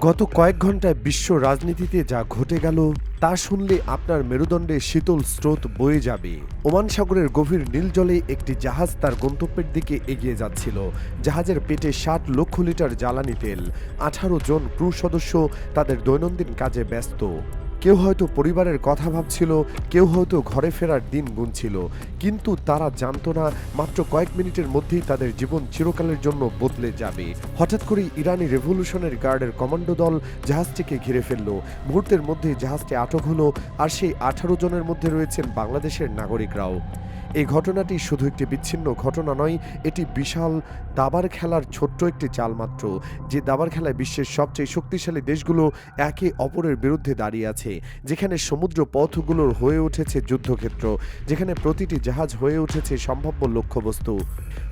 গত কয়েক ঘন্টায় বিশ্ব রাজনীতিতে যা ঘটে গেল তা শুনলে আপনার মেরুদণ্ডে শীতল স্রোত বয়ে যাবে। ওমান সাগরের গভীর নীল জলে একটি জাহাজ তার গন্তব্যের দিকে এগিয়ে যাচ্ছিল। জাহাজের পেটে ৬০ লক্ষ লিটার জ্বালানি তেল। ১৮ জন ক্রু সদস্য তাদের দৈনন্দিন কাজে ব্যস্ত। কেউ হয়তো পরিবারের কথা ভাবছিল, কেউ হয়তো ঘরে ফেরার দিন গুনছিল, কিন্তু তারা জানতো না মাত্র কয়েক মিনিটের মধ্যেই তাদের জীবন চিরকালের জন্য বদলে যাবে। হঠাৎ করেই ইরানি রেভলিউশনারি গার্ডের কমান্ডো দল জাহাজটিকে ঘিরে ফেলল। মুহূর্তের মধ্যেই জাহাজটি আটক হলো, আর সেই ১৮ জনের মধ্যে রয়েছেন বাংলাদেশের নাগরিকরাও। এই ঘটনাটি শুধু একটি বিচ্ছিন্ন ঘটনা নয়, এটি বিশাল দাবার খেলার ছোট্ট একটি চাল মাত্র। যে দাবার খেলায় বিশ্বের সবচেয়ে শক্তিশালী দেশগুলো একে অপরের বিরুদ্ধে দাঁড়িয়ে আছে, যেখানে সমুদ্র পথগুলোর হয়ে উঠেছে যুদ্ধক্ষেত্র, যেখানে প্রতিটি জাহাজ হয়ে উঠেছে সম্ভাব্য লক্ষ্যবস্তু।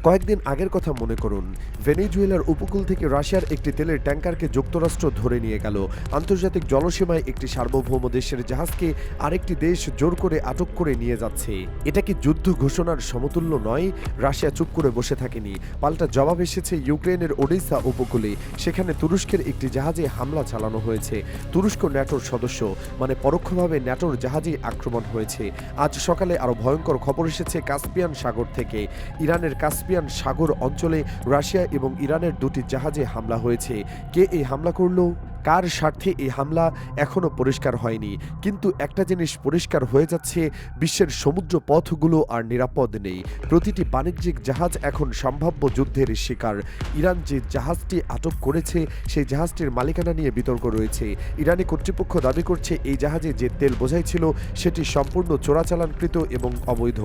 কয়েকদিন আগের কথা মনে করুন, ভেনেজুয়েলার উপকূল থেকে রাশিয়ার একটি তেলের ট্যাঙ্কারকে যুক্তরাষ্ট্র ধরে নিয়ে গেল। আন্তর্জাতিক জলসীমায় একটি সার্বভৌম দেশের জাহাজকে আরেকটি দেশ জোর করে আটক করে নিয়ে যাচ্ছে। এটা কি যুদ্ধ ঘোষণার সমতুল্য নয়? রাশিয়া চুপ করে বসে থাকেনি, পাল্টা জবাব এসেছে ইউক্রেনের ওডেসা উপকূলে। সেখানে তুরস্কের একটি জাহাজে হামলা চালানো হয়েছে। তুরস্ক ন্যাটোর সদস্য, মানে পরোক্ষভাবে ন্যাটোর জাহাজে আক্রমণ হয়েছে। আজ সকালে আরও ভয়ঙ্কর খবর এসেছে কাস্পিয়ান সাগর থেকে। ইরানের কাস্পিয়ান সাগর অঞ্চলে রাশিয়া এবং ইরানের দুটি জাহাজে হামলা হয়েছে। কে এই হামলা করলো, কার স্বার্থে এই হামলা এখনও পরিষ্কার হয়নি, কিন্তু একটা জিনিস পরিষ্কার হয়ে যাচ্ছে, বিশ্বের সমুদ্র পথগুলো আর নিরাপদ নেই। প্রতিটি বাণিজ্যিক জাহাজ এখন সম্ভাব্য যুদ্ধের শিকার। ইরান যে জাহাজটি আটক করেছে সেই জাহাজটির মালিকানা নিয়ে বিতর্ক রয়েছে। ইরানি কর্তৃপক্ষ দাবি করছে এই জাহাজে যে তেল বোঝাই ছিল সেটি সম্পূর্ণ চোরাচালানকৃত এবং অবৈধ।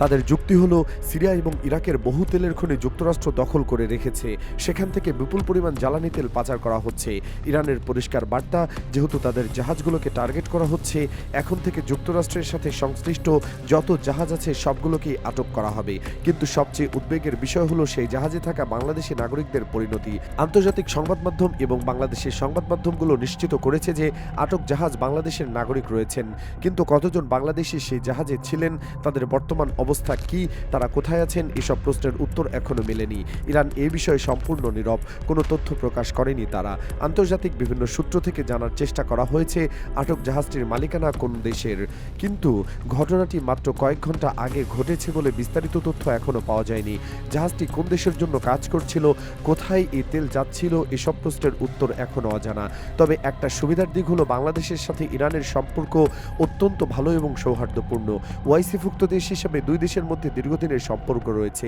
তাদের যুক্তি হলো, সিরিয়া এবং ইরাকের বহু তেলের খনি যুক্তরাষ্ট্র দখল করে রেখেছে, সেখান থেকে বিপুল পরিমাণ জ্বালানি তেল পাচার করা হচ্ছে। ইরানের পরিষ্কার বার্তা, যেহেতু তাদের জাহাজগুলোকে টার্গেট করা হচ্ছে, এখন থেকে যুক্তরাষ্ট্রের সাথে সংশ্লিষ্ট যত জাহাজ আছে সবগুলোকেই আটক করা হবে। কিন্তু সবচেয়ে উদ্বেগের বিষয় হলো সেই জাহাজে থাকা বাংলাদেশি নাগরিকদের পরিণতি। আন্তর্জাতিক সংবাদ মাধ্যম এবং বাংলাদেশের সংবাদ মাধ্যমগুলো নিশ্চিত করেছে যে আটক জাহাজ বাংলাদেশের নাগরিক রয়েছেন, কিন্তু কতজন বাংলাদেশি সেই জাহাজে ছিলেন, তাদের বর্তমান অবস্থা কি, তারা কোথায় আছেন, এসব প্রশ্নের উত্তর এখনো মেলেনি। ইরান এ বিষয়ে সম্পূর্ণ নীরব, কোনো তথ্য প্রকাশ করেনি তারা। আন্তর্জাতিক বিভিন্ন সূত্র থেকে জানার চেষ্টা করা হয়েছে আটক জাহাজটির মালিকানা কোন দেশের, কিন্তু ঘটনাটি মাত্র কয়েক ঘন্টা আগে ঘটেছে বলে বিস্তারিত তথ্য এখনো পাওয়া যায়নি। জাহাজটি কোন দেশের জন্য কাজ করছিল, কোথায় এই তেল যাচ্ছিল, এসব প্রশ্নের উত্তর এখনো অজানা। তবে একটা সুবিধার দিক হলো বাংলাদেশের সাথে ইরানের সম্পর্ক অত্যন্ত ভালো এবং সৌহার্দ্যপূর্ণ। ওআইসিভুক্ত দেশ হিসেবে দুই দেশের মধ্যে দীর্ঘদিনের সম্পর্ক রয়েছে।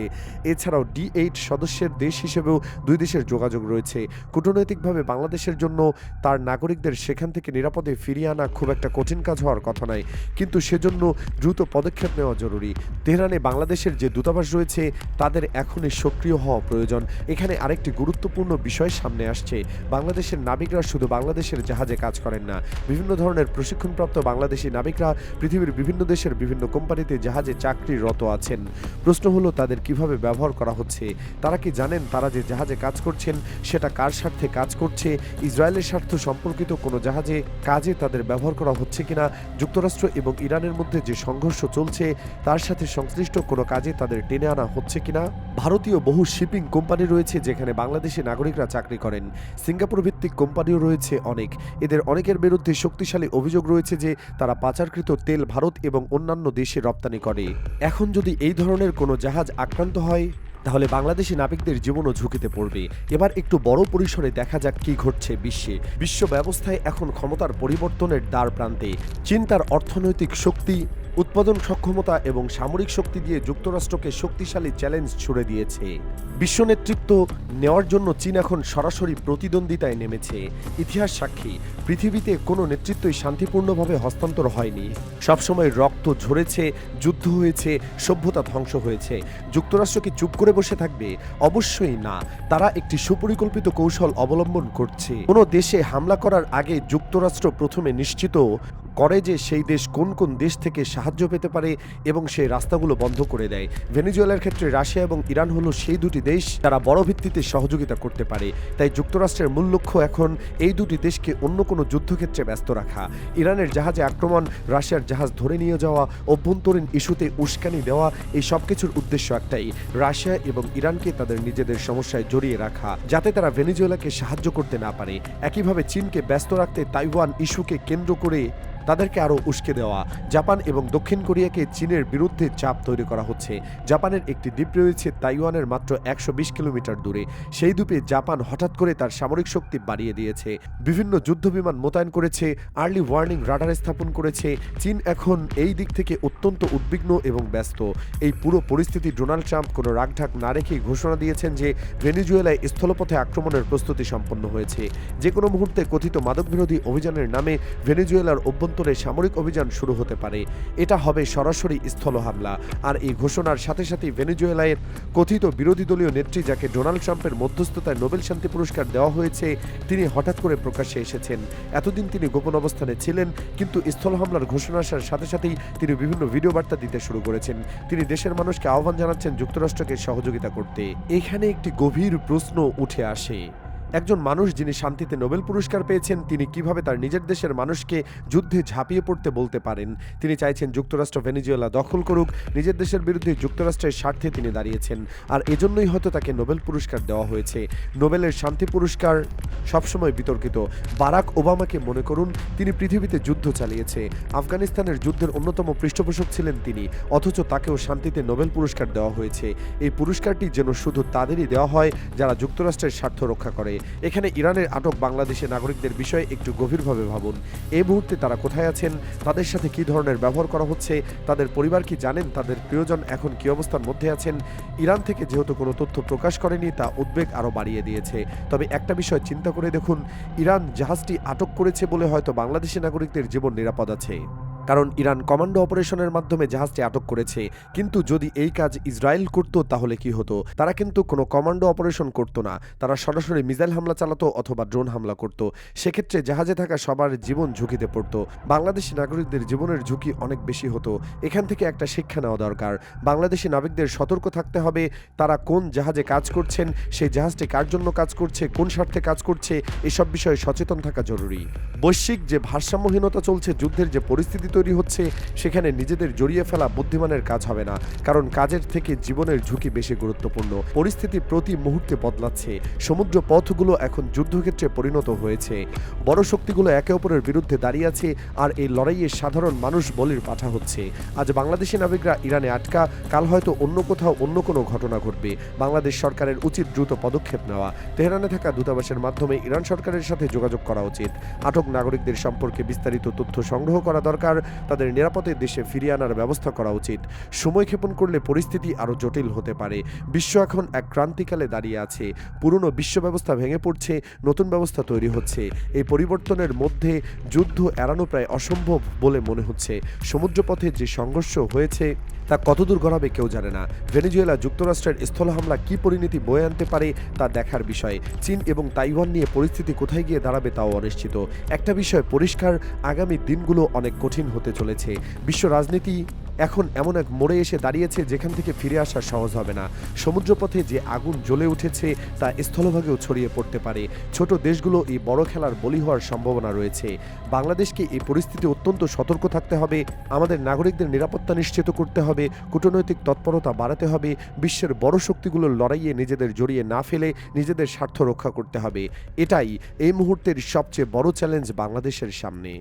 এছাড়াও D8 সদস্যের দেশ হিসেবেও দুই দেশের যোগাযোগ রয়েছে। কূটনৈতিকভাবে বাংলাদেশের জন্য তার নাগরিকদের সেখান থেকে নিরাপদে ফিরিয়ে আনা খুব একটা কঠিন কাজ হওয়ার কথা নয়, কিন্তু সেজন্য দ্রুত পদক্ষেপ নেওয়া জরুরি। তেহরানে বাংলাদেশের যে দূতাবাস রয়েছে তাদের এখনই সক্রিয় হওয়া প্রয়োজন। এখানে আরেকটি গুরুত্বপূর্ণ বিষয় সামনে আসছে, বাংলাদেশের নাবিকরা শুধু বাংলাদেশের জাহাজে কাজ করেন না। বিভিন্ন ধরনের প্রশিক্ষণপ্রাপ্ত বাংলাদেশি নাবিকরা পৃথিবীর বিভিন্ন দেশের বিভিন্ন কোম্পানিতে জাহাজে চাকরিরত আছেন। প্রশ্ন হলো তাদের কিভাবে ব্যবহার করা হচ্ছে। তারা কি জানেন তারা যে জাহাজে কাজ করছেন সেটা কার স্বার্থে কাজ করছে? ইসরায়েলের স্বার্থ সম্পর্কিত কোনো জাহাজে কাজে তাদের ব্যবহার করা হচ্ছে কিনা? যুক্তরাষ্ট্র এবং ইরানের মধ্যে যে সংঘর্ষ চলছে তার সাথে সংশ্লিষ্ট কোনো কাজে তাদের টেনে আনা হচ্ছে কিনা? ভারতীয় বহু শিপিং কোম্পানি রয়েছে যেখানে বাংলাদেশি নাগরিকরা চাকরি করেন। সিঙ্গাপুর ভিত্তিক কোম্পানিও রয়েছে অনেক। এদের অনেকের বিরুদ্ধে শক্তিশালী অভিযোগ রয়েছে যে তারা পাচারকৃত তেল ভারত এবং অন্যান্য দেশে রপ্তানি করে। এখন যদি এই ধরনের কোনো জাহাজ আক্রান্ত হয় তাহলে বাংলাদেশি নাবিকদের জীবনও ঝুঁকিতে পড়বে। এবার একটু বড় পরিসরে দেখা যাক কি ঘটছে বিশ্বে। বিশ্ব ব্যবস্থায় এখন ক্ষমতার পরিবর্তনের দ্বার প্রান্তে। চীন তার অর্থনৈতিক শক্তি, উৎপাদন সক্ষমতা এবং সামরিক শক্তি দিয়ে যুক্তরাষ্ট্রকে শক্তিশালী চ্যালেঞ্জ ছুড়ে দিয়েছে। বিশ্ব নেতৃত্ব নেওয়ার জন্য চীন এখন সরাসরি প্রতিদ্বন্দ্বিতায় নেমেছে। ইতিহাস সাক্ষী, পৃথিবীতে কোনো নেতৃত্বই শান্তিপূর্ণভাবে হস্তান্তর হয়নি। সবসময় রক্ত ঝরেছে, যুদ্ধ হয়েছে, সভ্যতা ধ্বংস হয়েছে। যুক্তরাষ্ট্র কি চুপ করে বসে থাকবে? অবশ্যই না। তারা একটি সুপরিকল্পিত কৌশল অবলম্বন করছে। কোনো দেশে হামলা করার আগে যুক্তরাষ্ট্র প্রথমে নিশ্চিত করে যে সেই দেশ কোন কোন দেশ থেকে সাহায্য পেতে পারে এবং সেই রাস্তাগুলো বন্ধ করে দেয়। ভেনেজুয়েলার ক্ষেত্রে রাশিয়া এবং ইরান হলো সেই দুটি দেশ যারা বড় ভিত্তিতে সহযোগিতা করতে পারে। তাই যুক্তরাষ্ট্রের মূল লক্ষ্য এখন এই দুটি দেশকে অন্য কোনো যুদ্ধক্ষেত্রে ব্যস্ত রাখা। ইরানের জাহাজে আক্রমণ, রাশিয়ার জাহাজ ধরে নিয়ে যাওয়া, অভ্যন্তরীণ ইস্যুতে উস্কানি দেওয়া, এই সব কিছুর উদ্দেশ্য একটাই, রাশিয়া এবং ইরানকে তাদের নিজেদের সমস্যায় জড়িয়ে রাখা, যাতে তারা ভেনেজুয়েলাকে সাহায্য করতে না পারে। একইভাবে চীনকে ব্যস্ত রাখতে তাইওয়ান ইস্যুকে কেন্দ্র করে তাদেরকে আরও উস্কে দেওয়া। জাপান এবং দক্ষিণ কোরিয়াকে চীনের বিরুদ্ধে চাপ তৈরি করা হচ্ছে। জাপানের একটি দ্বীপ রয়েছে তাইওয়ানের মাত্র 120 কিলোমিটার দূরে। সেই দ্বীপে জাপান হঠাৎ করে তার সামরিক শক্তি বাড়িয়ে দিয়েছে, বিভিন্ন যুদ্ধবিমান মোতায়েন করেছে, আর্লি ওয়ার্নিং রাডার স্থাপন করেছে। চীন এখন এই দিক থেকে অত্যন্ত উদ্বিগ্ন এবং ব্যস্ত। এই পুরো পরিস্থিতি ডোনাল্ড ট্রাম্প কোনো রাগঢাক না রেখেই ঘোষণা দিয়েছেন যে ভেনেজুয়েলায় স্থলপথে আক্রমণের প্রস্তুতি সম্পন্ন হয়েছে। যে কোনো মুহূর্তে কথিত মাদকবিরোধী অভিযানের নামে ভেনেজুয়েলার সামরিক অভিযান শুরু হতে পারে। এটা হবে সরাসরি স্থল হামলা। আর এই ঘোষণার সাথে সাথে ভেনেজুয়েলার কথিত বিরোধী দলীয় নেত্রী, যাকে ডোনাল্ড ট্রাম্পের মধ্যস্থতায় নোবেল শান্তি পুরস্কার দেওয়া হয়েছে, তিনি হঠাৎ করে প্রকাশ্যে এসেছেন। এতদিন তিনি গোপন অবস্থানে ছিলেন, কিন্তু স্থল হামলার ঘোষণা আসার সাথে সাথেই তিনি বিভিন্ন ভিডিও বার্তা দিতে শুরু করেছেন। তিনি দেশের মানুষকে আহ্বান জানাচ্ছেন যুক্তরাষ্ট্রকে সহযোগিতা করতে। এখানে একটি গভীর প্রশ্ন উঠে আসে, একজন মানুষ যিনি শান্তিতে নোবেল পুরস্কার পেয়েছেন, তিনি কিভাবে তার নিজের দেশের মানুষকে যুদ্ধে ঝাঁপিয়ে পড়তে বলতে পারেন? তিনি চাইছেন যুক্তরাষ্ট্র ভেনেজুয়েলা দখল করুক, নিজের দেশের বিরুদ্ধে যুক্তরাষ্ট্রের স্বার্থে তিনি দাঁড়িয়েছেন। আর এজন্যই হয়তো তাকে নোবেল পুরস্কার দেওয়া হয়েছে। নোবেলের শান্তি পুরস্কার সবসময় বিতর্কিত। বারাক ওবামাকে মনে করুন, তিনি পৃথিবীতে যুদ্ধ চালিয়েছে, আফগানিস্তানের যুদ্ধের অন্যতম পৃষ্ঠপোষক ছিলেন তিনি, অথচ তাকেও শান্তিতে নোবেল পুরস্কার দেওয়া হয়েছে। এই পুরস্কারটি যেন শুধু তাদেরই দেওয়া হয় যারা যুক্তরাষ্ট্রের স্বার্থ রক্ষা করে। এখানে ইরানের আটক বাংলাদেশি নাগরিকদের বিষয়ে একটু গভীরভাবে ভাবুন। এই মুহূর্তে তারা কোথায় আছেন? তাদের সাথে কী ধরনের ব্যবহার করা হচ্ছে? তাদের পরিবার কি জানেন তাদের প্রিয়জন এখন কী অবস্থার মধ্যে আছেন? ইরান থেকে যেহেতু কোনো তথ্য প্রকাশ করেনি, তা উদ্বেগ আরও বাড়িয়ে দিয়েছে। তবে একটা বিষয় চিন্তা করে দেখুন, ইরান জাহাজটি আটক করেছে বলে হয়তো বাংলাদেশি নাগরিকদের জীবন নিরাপদ আছে, কারণ ইরান কমান্ডো অপারেশনের মাধ্যমে জাহাজটি আটক করেছে। কিন্তু যদি এই কাজ ইসরায়েল করত তাহলে কি হতো? তারা কিন্তু কোনো কমান্ডো অপারেশন করতো না, তারা সরাসরি মিসাইল হামলা চালাতো অথবা ড্রোন হামলা করত। সেক্ষেত্রে জাহাজে থাকা সবার জীবন ঝুঁকিতে পড়তো। বাংলাদেশি নাগরিকদের জীবনের ঝুঁকি অনেক বেশি হতো। এখান থেকে একটা শিক্ষা নেওয়া দরকার। বাংলাদেশি নাবিকদের সতর্ক থাকতে হবে, তারা কোন জাহাজে কাজ করছেন, সেই জাহাজটি কার জন্য কাজ করছে, কোন স্বার্থে কাজ করছে, এসব বিষয়ে সচেতন থাকা জরুরি। বৈশ্বিক যে ভারসাম্যহীনতা চলছে, যুদ্ধের যে পরিস্থিতি তৈরি হচ্ছে, সেখানে নিজেদের জড়িয়ে ফেলা বুদ্ধিমানের কাজ হবে না, কারণ কাজের থেকে জীবনের ঝুঁকি বেশি গুরুত্বপূর্ণ। পরিস্থিতি প্রতি মুহূর্তে বদলাচ্ছে। সমুদ্র পথগুলো এখন যুদ্ধক্ষেত্রে পরিণত হয়েছে। বড় শক্তিগুলো একে অপরের বিরুদ্ধে দাঁড়িয়ে আছে, আর এই লড়াইয়ে সাধারণ মানুষ বলির পাঠা হচ্ছে। আজ বাংলাদেশি নাবিকরা ইরানে আটকা, কাল হয়তো অন্য কোথাও অন্য কোনো ঘটনা ঘটবে। বাংলাদেশ সরকারের উচিত দ্রুত পদক্ষেপ নেওয়া। তেহরানে থাকা দূতাবাসের মাধ্যমে ইরান সরকারের সাথে যোগাযোগ করা উচিত। আটক নাগরিকদের সম্পর্কে বিস্তারিত তথ্য সংগ্রহ করা দরকার। তাদের নিরাপদে দেশে ফিরিয়ে আনার ব্যবস্থা করা উচিত। সময় ক্ষেপণ করলে পরিস্থিতি আরও জটিল হতে পারে। বিশ্ব এখন এক ক্রান্তিকালে দাঁড়িয়ে আছে। পুরনো বিশ্ব ব্যবস্থা ভেঙে পড়ছে, নতুন ব্যবস্থা তৈরি হচ্ছে। এই পরিবর্তনের মধ্যে যুদ্ধ এড়ানো প্রায় অসম্ভব বলে মনে হচ্ছে। সমুদ্রপথে যে সংঘর্ষ হয়েছে তা কতদূর গড়াবে কেউ জানে না। ভেনেজুয়েলা যুক্তরাষ্ট্রের স্থল হামলা কী পরিণতি বয়ে আনতে পারে তা দেখার বিষয়। চীন এবং তাইওয়ান নিয়ে পরিস্থিতি কোথায় গিয়ে দাঁড়াবে তাও অনিশ্চিত। একটা বিষয় পরিষ্কার, আগামী দিনগুলো অনেক কঠিন হতে চলেছে। বিশ্ব রাজনীতি এখন এমন এক মোড়ে এসে দাঁড়িয়েছে যেখান থেকে ফিরে আসা সহজ হবে না। সমুদ্রপথে যে আগুন জ্বলে উঠেছে তা স্থলভাগেও ছড়িয়ে পড়তে পারে। ছোট দেশগুলো এই বড় খেলার বলি হওয়ার সম্ভাবনা রয়েছে। বাংলাদেশকে এই পরিস্থিতি অত্যন্ত সতর্ক থাকতে হবে। আমাদের নাগরিকদের নিরাপত্তা নিশ্চিত করতে হবে, কূটনৈতিক তৎপরতা বাড়াতে হবে, বিশ্বের বড় শক্তিগুলোর লড়াইয়ে নিজেদের জড়িয়ে না ফেলে নিজেদের স্বার্থ রক্ষা করতে হবে। এটাই এই মুহূর্তের সবচেয়ে বড় চ্যালেঞ্জ বাংলাদেশের সামনে।